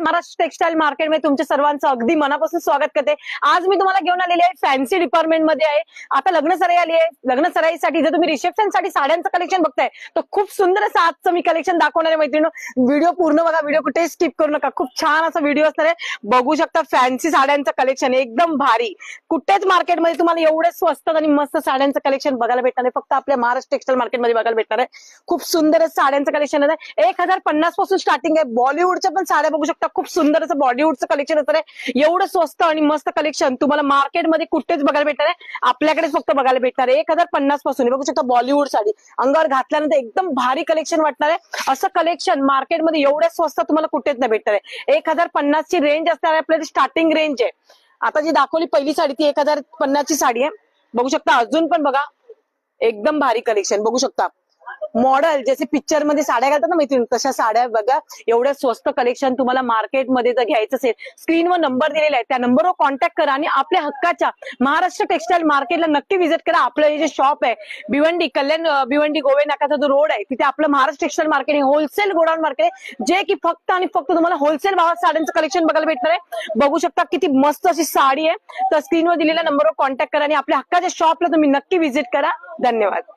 Maharashtra textile मार्केटमध्ये तुमच्या सर्वांचं अगदी मनापासून स्वागत करते। आज मी तुम्हाला घेऊन आलेले आहे फॅन्सी डिपार्टमेंट मध्ये आहे। आता लग्न सराई आली आहे। लग्न सराईसाठी जर तुम्ही रिसेप्शन साठी साड्यांचं कलेक्शन बघताय तर खूप सुंदर असं आजचं मी कलेक्शन दाखवणार आहे मैत्रिणींनो। व्हिडिओ पूर्ण बघा, व्हिडिओ कुठे स्किप करू नका। खूप छान असा व्हिडिओ असणार आहे। बघू शकता फॅन्सी साड्यांचं कलेक्शन एकदम भारी। कुठेच मार्केटमध्ये तुम्हाला एवढे स्वस्त आणि मस्त साड्यांचं कलेक्शन बघायला भेटणार आहे, फक्त आपल्या महाराष्ट्र टेक्सटाईल मार्केटमध्ये बघायला भेटणार आहे। खूप सुंदर साड्यांचं कलेक्शन आहे। 1050 पासून स्टार्टिंग आहे। बॉलिवूडच्या पण साड्या बघू शकता, खूप सुंदर असं बॉलिवूडचं कलेक्शन असणार आहे। एवढं स्वस्त आणि मस्त कलेक्शन तुम्हाला मार्केटमध्ये कुठेच बघायला भेटणार आहे, आपल्याकडेच फक्त बघायला भेटणार आहे। 1050 पासून बघू शकता बॉलिवूड साडी अंगावर घातल्यानंतर एकदम भारी कलेक्शन वाटणार आहे। असं कलेक्शन मार्केटमध्ये एवढ्या स्वस्त तुम्हाला कुठेच नाही भेटणार आहे। 1050 ची रेंज असणार आहे, आपल्याला स्टार्टिंग रेंज आहे। आता जी दाखवली पहिली साडी ती 1050 ची साडी आहे। बघू शकता अजून पण बघा एकदम भारी कलेक्शन बघू शकता। मॉडेल जसे पिक्चर मध्ये साड्या घालतात ना मैत्रिणी, तशा साड्या बघा। एवढ्या स्वस्त कलेक्शन तुम्हाला मार्केटमध्ये जर घ्यायचं असेल, स्क्रीनवर नंबर दिलेला आहे, त्या नंबरवर कॉन्टॅक्ट करा आणि आपल्या हक्काच्या महाराष्ट्र टेक्सटाईल मार्केटला नक्की व्हिजिट करा। आपलं हे जे शॉप आहे भिवंडी कल्याण भिवंडी गोवे नाकाचा जो रोड आहे तिथे आपलं Maharashtra textile market wholesale godown market आहे, जे की फक्त आणि फक्त तुम्हाला होलसेल भावात साड्यांचं कलेक्शन बघायला भेटणार आहे। बघू शकता किती मस्त अशी साडी आहे। तर स्क्रीनवर दिलेल्या नंबरवर कॉन्टॅक्ट करा आणि आपल्या हक्काच्या शॉपला तुम्ही नक्की व्हिजिट करा। धन्यवाद।